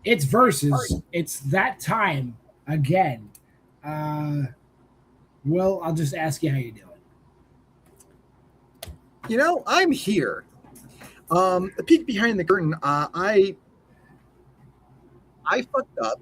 It's versus. It's that time again. Will, I'll just ask you how you doing. You know, I'm here. A peek behind the curtain. I fucked up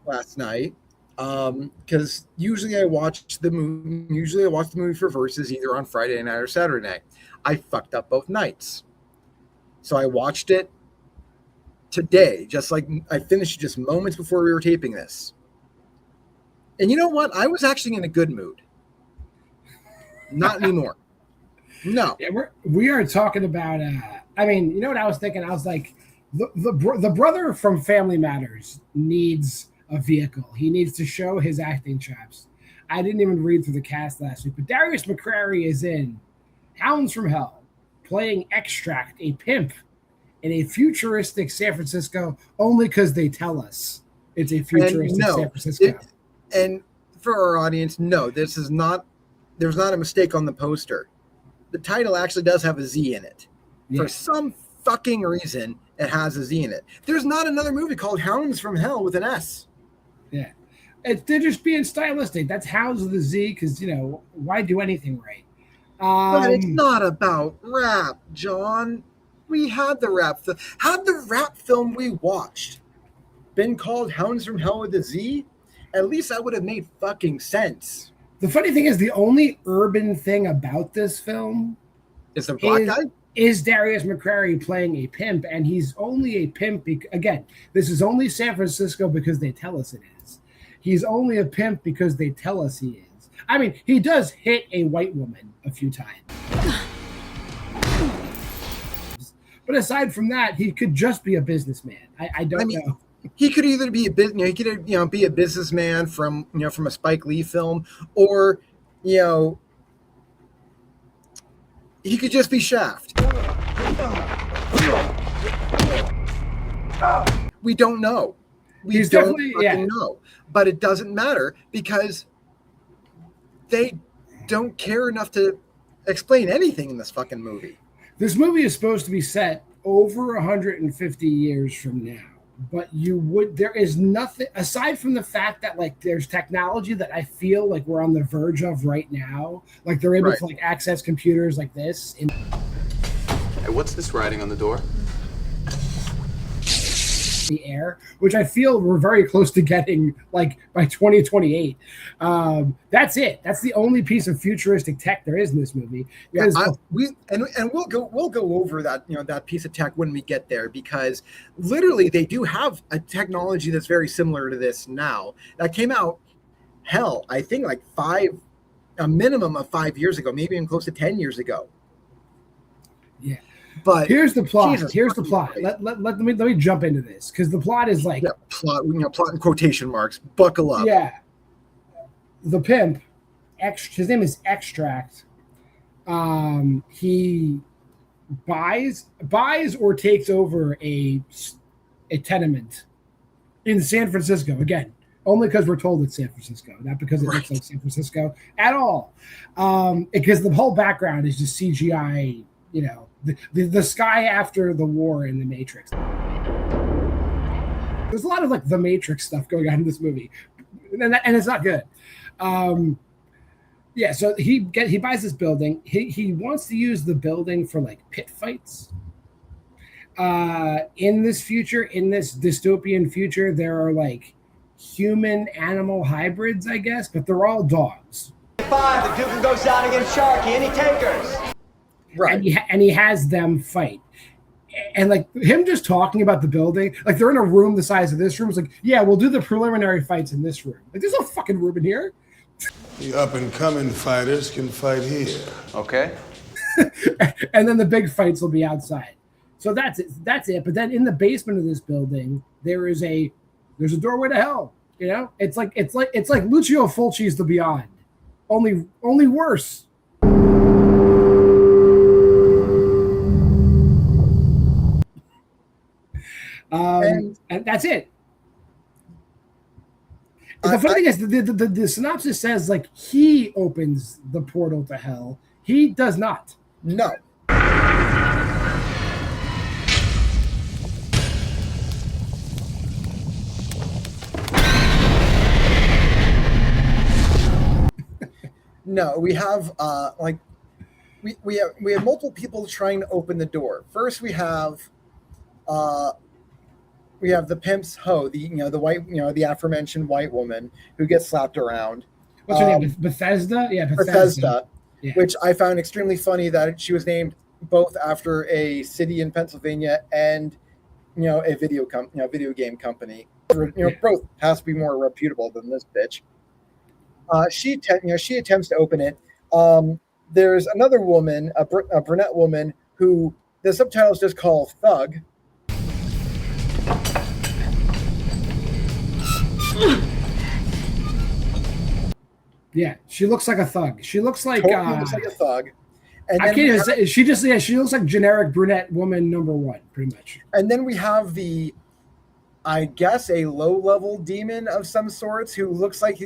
last night because usually I watch the movie. Usually I watch the movie for versus either on Friday night or Saturday night. I fucked up both nights, so I watched it today. Just like I finished just moments before we were taping this. And you know what? I was actually in a good mood. Not anymore. No. Yeah, we are talking about. I mean, you know what I was thinking? I was like, the brother from Family Matters needs a vehicle. He needs to show his acting chops. I didn't even read through the cast last week, but Darius McCrary is in Houndz from Hell, playing Extract, a pimp in a futuristic San Francisco, only because they tell us it's a futuristic San Francisco. And for our audience, no, this is not. There's not a mistake on the poster. The title actually does have a Z in it. Yeah. For some fucking reason, it has a Z in it. There's not another movie called Houndz from Hell with an S. Yeah. They're just being stylistic. That's Houndz with a Z because, you know, why do anything right? But it's not about rap, John. We had the rap. Had the rap film we watched been called Houndz from Hell with a Z, at least that would have made fucking sense. The funny thing is, the only urban thing about this film is the black guy? Is Darius McCrary playing a pimp, and he's only a pimp. Again, this is only San Francisco because they tell us it is. He's only a pimp because they tell us he is. I mean, he does hit a white woman a few times. But aside from that, he could just be a businessman. I don't know. He could either be he could be a businessman from from a Spike Lee film, or he could just be Shaft. We don't know. We don't know. But it doesn't matter because they don't care enough to explain anything in this fucking movie. This movie is supposed to be set over 150 years from now. But there is nothing aside from the fact that like there's technology that I feel like we're on the verge of right now. Like they're able to like access computers like this. Hey, what's this writing on the door? The air, which I feel we're very close to getting like by 2028. That's it. That's the only piece of futuristic tech there is in this movie. We'll go over that that piece of tech when we get there, because literally they do have a technology that's very similar to this now that came out. Hell, I think like a minimum of 5 years ago, maybe even close to 10 years ago. Yeah. But here's the plot. Here's the plot. Let me jump into this because the plot is like plot in quotation marks. Buckle up. Yeah. The pimp, his name is Extract. He buys or takes over a tenement in San Francisco again. Only because we're told it's San Francisco, not because it looks like San Francisco at all. Because the whole background is just CGI. The sky after the war in the Matrix. There's a lot of like the Matrix stuff going on in this movie, and it's not good. So he buys this building. He wants to use the building for like pit fights. In this dystopian future, there are like human animal hybrids, I guess, but they're all dogs. 5, the Duke goes down against Sharky. Any takers? Right. And he has them fight. And like him just talking about the building, like they're in a room the size of this room. It's like, yeah, we'll do the preliminary fights in this room. Like there's no fucking room in here. The up and coming fighters can fight here. Okay. And then the big fights will be outside. So that's it. But then in the basement of this building, there's a doorway to hell. It's like Lucio Fulci's The Beyond. Only worse. And that's it. The funny thing is, the synopsis says like he opens the portal to hell. He does not. No. No, we have we have multiple people trying to open the door. First, we have the pimp's hoe, the white, the aforementioned white woman who gets slapped around. What's her name? Bethesda? Yeah, Bethesda. Yeah. Which I found extremely funny that she was named both after a city in Pennsylvania and a video game company. Both has to be more reputable than this bitch. She attempts to open it. There's another woman, a brunette woman, who the subtitles just call Thug. Yeah, she looks like a thug. She looks like Totally looks like a thug. And I can't even say she looks like generic brunette woman number one, pretty much. And then we have I guess a low-level demon of some sorts who looks like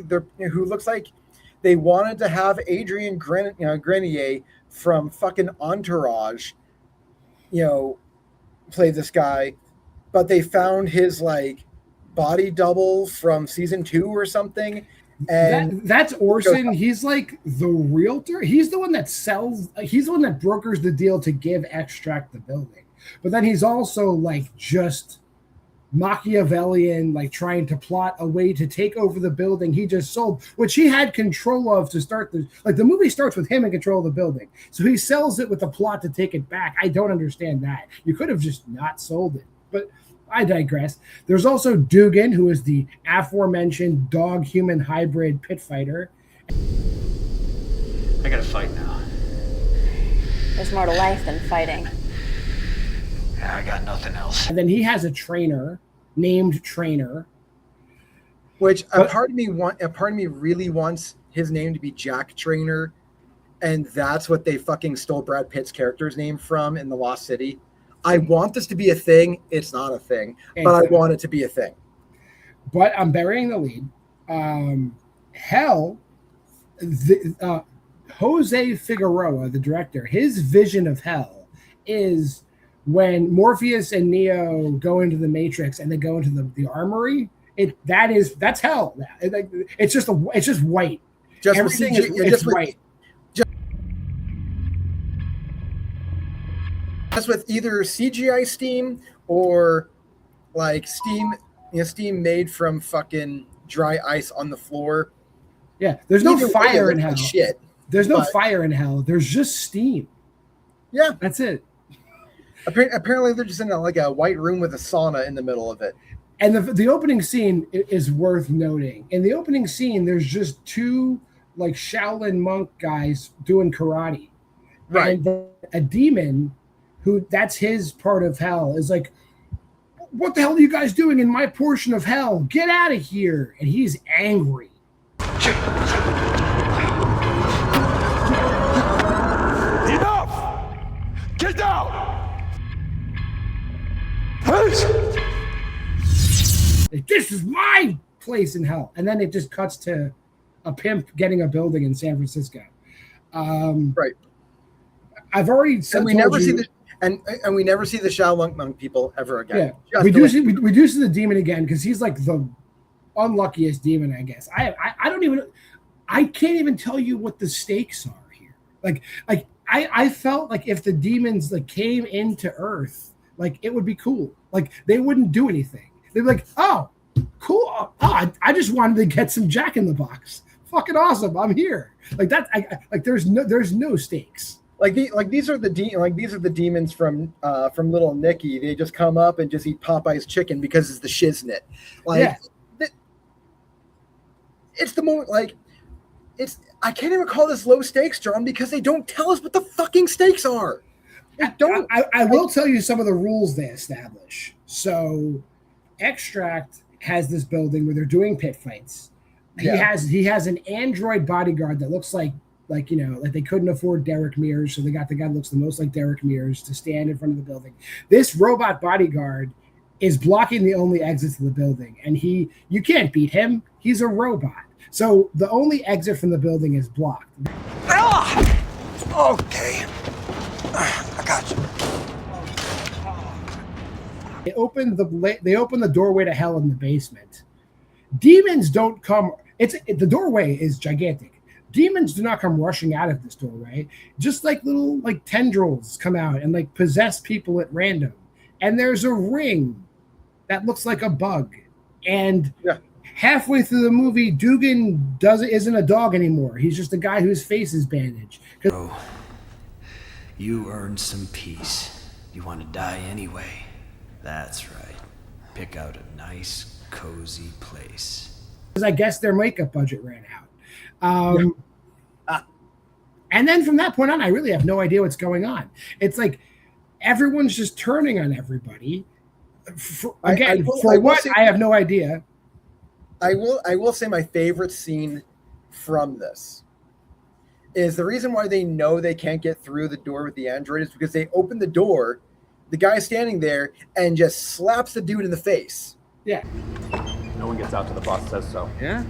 they wanted to have Adrian Grenier from fucking Entourage, play this guy, but they found his body double from season 2 or something. And that's Orson. He's like the realtor. He's the one that sells. He's the one that brokers the deal to give Extract the building. But then he's also just Machiavellian, trying to plot a way to take over the building he just sold, which he had control of to start the movie starts with him in control of the building. So he sells it with a plot to take it back. I don't understand that. You could have just not sold it, but I digress. There's also Dugan, who is the aforementioned dog-human hybrid pit fighter. I gotta fight now. There's more to life than fighting. Yeah, I got nothing else. And then he has a trainer named Trainer. Which a part of me really wants his name to be Jack Trainer, and that's what they fucking stole Brad Pitt's character's name from in The Lost City. I want this to be a thing. It's not a thing, but I want it to be a thing. But I'm burying the lead. Jose Figueroa, the director, his vision of hell is when Morpheus and Neo go into the Matrix and they go into the armory. That's hell. It's just white. Everything is white. Just with either CGI steam or steam made from fucking dry ice on the floor. Yeah, there's no fire in hell. Shit. There's no fire in hell. There's just steam. Yeah, that's it. Apparently, they're just in a white room with a sauna in the middle of it. And the opening scene is worth noting. In the opening scene, there's just two Shaolin monk guys doing karate, right? And a demon, who that's his part of hell, is what the hell are you guys doing in my portion of hell? Get out of here. And he's angry. Enough! Get down! This is my place in hell. And then it just cuts to a pimp getting a building in San Francisco. Right. I've already said, and we never see the and we never see the Shaolin monk people ever again. Yeah, we do see the demon again because he's the unluckiest demon, I guess. I can't even tell you what the stakes are here. I felt if the demons came into Earth, it would be cool. They wouldn't do anything. They'd be oh, cool. Oh, I just wanted to get some Jack in the Box. Fucking awesome. I'm here. There's no stakes. These are the demons from Little Nicky. They just come up and just eat Popeye's chicken because it's the shiznit. It's the moment. I can't even call this low stakes, John, because they don't tell us what the fucking stakes are. They don't. I will tell you some of the rules they establish. So, Extract has this building where they're doing pit fights. Yeah. He has an android bodyguard that looks like they couldn't afford Derek Mears, so they got the guy that looks the most like Derek Mears to stand in front of the building. This robot bodyguard is blocking the only exits to the building, and you can't beat him. He's a robot. So the only exit from the building is blocked. Okay. I got you. They open the doorway to hell in the basement. Demons don't come. The doorway is gigantic. demons do not come rushing out of this doorway. Just like little like tendrils come out and like possess people at random. And there's a ring that looks like a bug. And halfway through the movie, Dugan isn't a dog anymore. He's just a guy whose face is bandaged. Oh, you earned some peace. You want to die anyway. That's right. Pick out a nice, cozy place. Because I guess their makeup budget ran out. And then from that point on, I really have no idea what's going on. It's like everyone's just turning on everybody. I have no idea. I will say my favorite scene from this is the reason why they know they can't get through the door with the android is because they open the door, the guy's standing there, and just slaps the dude in the face. Yeah. No one gets out till the boss says so. Yeah?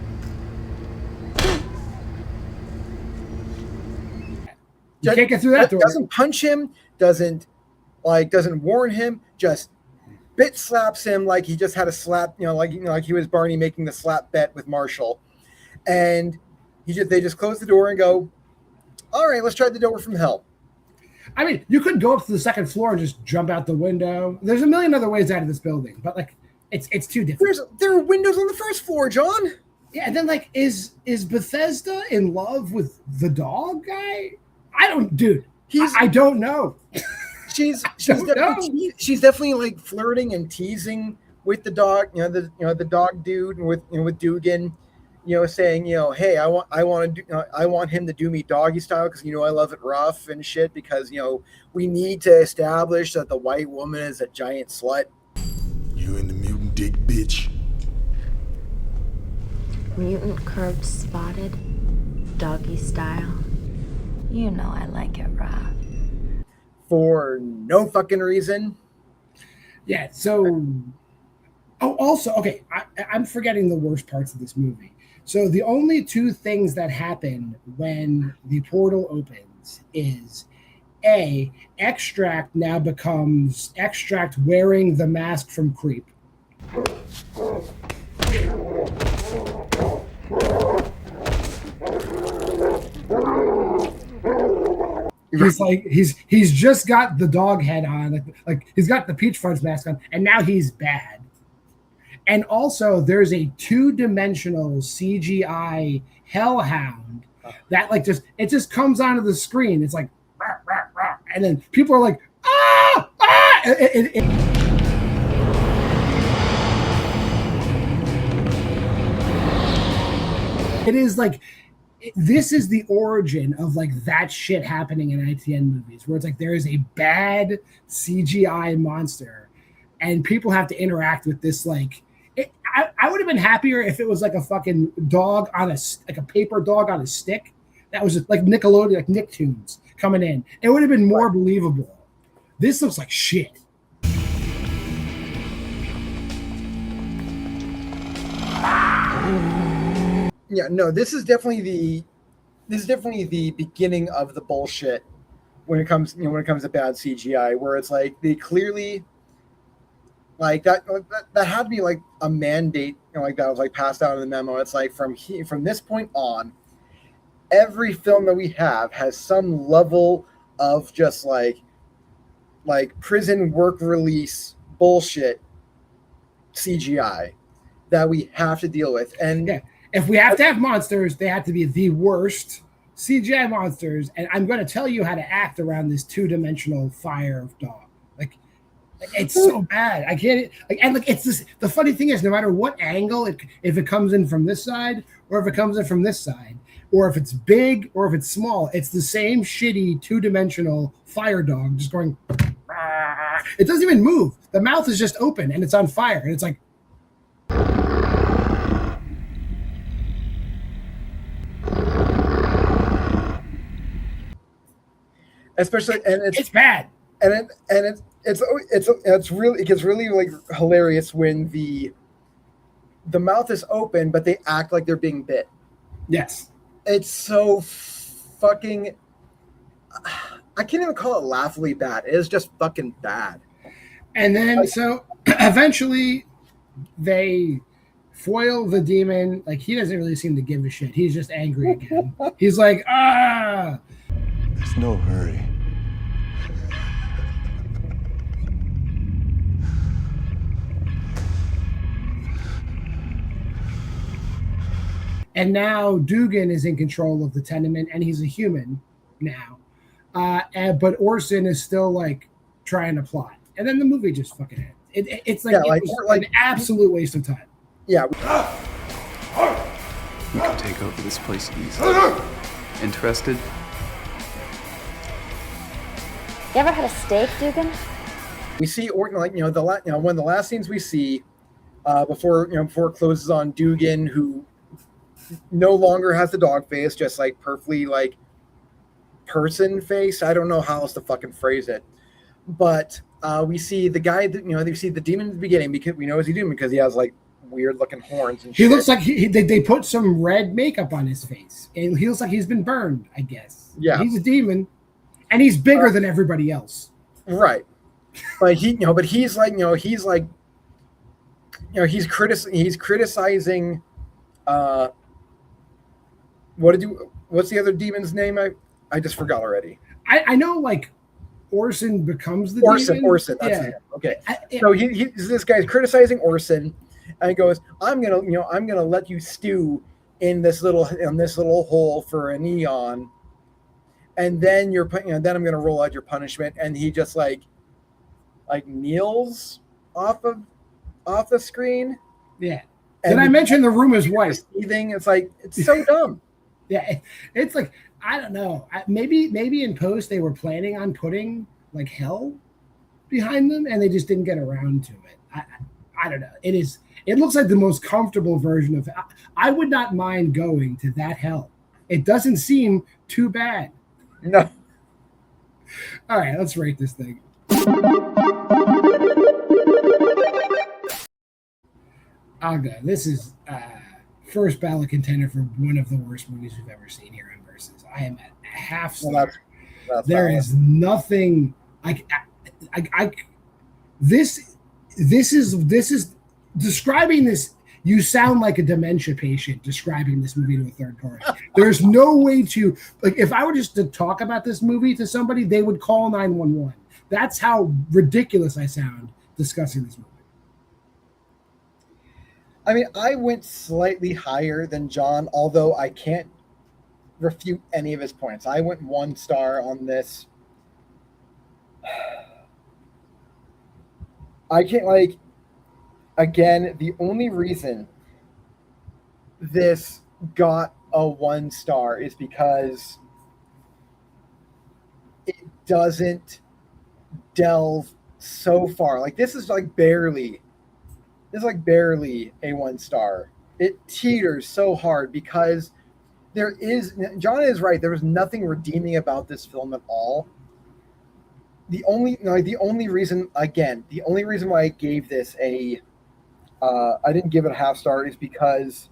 You can't get through that door. Doesn't punch him, doesn't warn him, just bit slaps him like he just had a slap, like he was Barney making the slap bet with Marshall. And they just close the door and go, all right, let's try the door from hell. I mean, you could go up to the second floor and just jump out the window. There's a million other ways out of this building, but like it's too different. There are windows on the first floor, John. Yeah, and then like is Bethesda in love with the dog guy? I don't know. She's definitely like flirting and teasing with the dog, the dog dude with Dugan, saying, hey, I want him to do me doggy style because I love it rough and shit because we need to establish that the white woman is a giant slut. You and the mutant dick bitch. Mutant curved spotted, doggy style. You know I like it rough. For no fucking reason. Yeah, so... Oh, also, okay, I'm forgetting the worst parts of this movie. So the only two things that happen when the portal opens is, A, Extract now becomes Extract wearing the mask from Creep. He's just got the dog head on, like he's got the Peach Fudge mask on, and now he's bad. And also, there's a 2-dimensional CGI hellhound that just comes onto the screen. It's like, rah, rah, rah, and then people are like, ah, ah. It is like. This is the origin of like that shit happening in ITN movies where it's like there is a bad CGI monster and people have to interact with this. Like I would have been happier if it was like a fucking dog on a paper dog on a stick that was just like Nickelodeon, like Nicktoons coming in. It would have been more believable. This looks like shit. Yeah, no, this is definitely the beginning of the bullshit when it comes to bad CGI, where it's like they clearly like that had to be like a mandate, like that was like passed out in the memo. It's like from this point on, every film that we have has some level of just like prison work release bullshit CGI that we have to deal with. And yeah. If we have to have monsters, they have to be the worst CGI monsters. And I'm going to tell you how to act around this 2-dimensional fire dog. Like it's so bad. I can't. It's this. The funny thing is, no matter what angle, if it comes in from this side, or if it comes in from this side, or if it's big, or if it's small, it's the same shitty 2-dimensional fire dog just going. It doesn't even move. The mouth is just open and it's on fire, and it's like. Especially, and it's bad, and it gets really like hilarious when the mouth is open, but they act like they're being bit. Yes, it's so fucking. I can't even call it laughably bad. It is just fucking bad. And then so eventually they foil the demon. Like, he doesn't really seem to give a shit. He's just angry again. He's like, ah. There's no hurry. And now Dugan is in control of the tenement, and he's a human now. But Orson is still like trying to plot, and then the movie just fucking ends. It's like, an absolute waste of time. Yeah. We can take over this place easily. Interested? You ever had a steak, Dugan? We see Orton, like, one of the last scenes we see before it closes on Dugan, who no longer has the dog face, just like perfectly like person face. I don't know how else to fucking phrase it, but we see the guy that, they see the demon at the beginning, because we know he's a demon because he has like weird looking horns and shit. He looks like they put some red makeup on his face, and he looks like he's been burned, I guess. Yeah, he's a demon, and he's bigger than everybody else. Right, but he's criticizing. What's the other demon's name? I just forgot already. I know, like, Orson becomes the demon. Orson. That's the name. Okay. So this guy's criticizing Orson, and he goes, I'm gonna let you stew in this little hole for an eon, and then then I'm gonna roll out your punishment. And he just like kneels off the screen. Yeah. Did I mention the room is white? It's like, it's so dumb. Yeah, it's like, I don't know. Maybe in post they were planning on putting like hell behind them, and they just didn't get around to it. I don't know. It looks like the most comfortable version of. I would not mind going to that hell. It doesn't seem too bad. No. All right, let's rate this thing. I'll go. This is first ballot contender for one of the worst movies we've ever seen here on Versus. I am at half star. There is nothing. This is describing this. You sound like a dementia patient describing this movie to a third party. There's no way to, like, if I were just to talk about this movie to somebody, they would call 911. That's how ridiculous I sound discussing this movie. I mean, I went slightly higher than John, although I can't refute any of his points. I went 1 star on this. I can't, again, the only reason this got a 1 star is because it doesn't delve so far. Like, this is barely a 1 star. It teeters so hard because John is right. There was nothing redeeming about this film at all. The only reason why I gave this I didn't give it a half star is because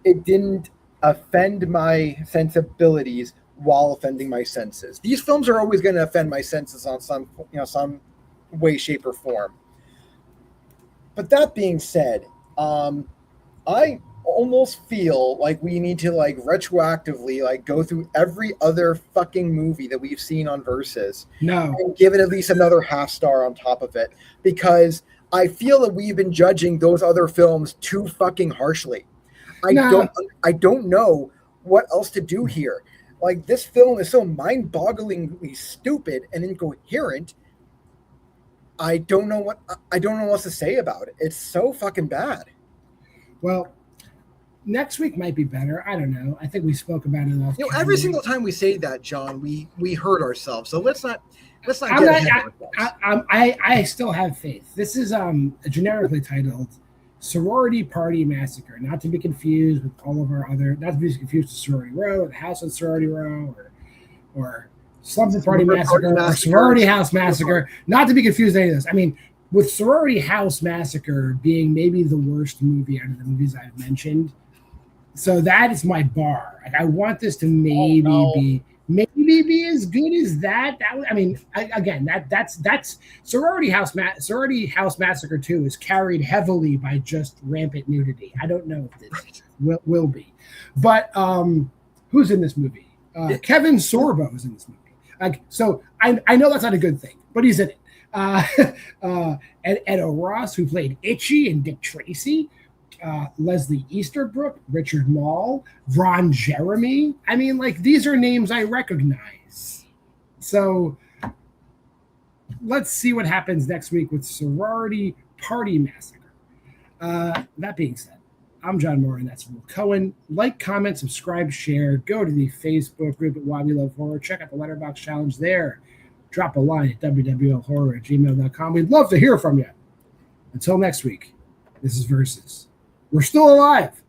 it didn't offend my sensibilities while offending my senses. These films are always going to offend my senses on some way, shape, or form. But that being said, I almost feel like we need to retroactively go through every other fucking movie that we've seen on Versus. No. And give it at least another half star on top of it, because I feel that we've been judging those other films too fucking harshly. I don't know what else to do here. Like, this film is so mind-bogglingly stupid and incoherent. I don't know what else to say about it. It's so fucking bad. Well, next week might be better. I don't know. I think we spoke about it enough. Every single time we say that, John, we hurt ourselves. So let's not get ahead of ourselves. I still have faith. This is generically titled Sorority Party Massacre, not to be confused with all of our other, not to be confused with Sorority Row, or the House on Sorority Row, or Slumber Party Massacre, or Sorority House Massacre, not to be confused with any of this. I mean, with Sorority House Massacre being maybe the worst movie out of the movies I've mentioned, so that is my bar. Like, I want this to maybe be maybe be as good as that. I mean, again, that's Sorority House Massacre 2 is carried heavily by just rampant nudity. I don't know if this will be, but who's in this movie? Kevin Sorbo is in this movie. So I know that's not a good thing, but he's in it. And Edo Ross, who played Itchy and Dick Tracy. Leslie Easterbrook, Richard Mall, Ron Jeremy. I mean, like, these are names I recognize. So let's see what happens next week with Sorority Party Massacre. That being said, I'm John Moore, and that's Will Cohen. Like, comment, subscribe, share. Go to the Facebook group at Why We Love Horror. Check out the Letterboxd challenge there. Drop a line at wwlhorror@gmail.com. We'd love to hear from you. Until next week, this is Versus. We're still alive.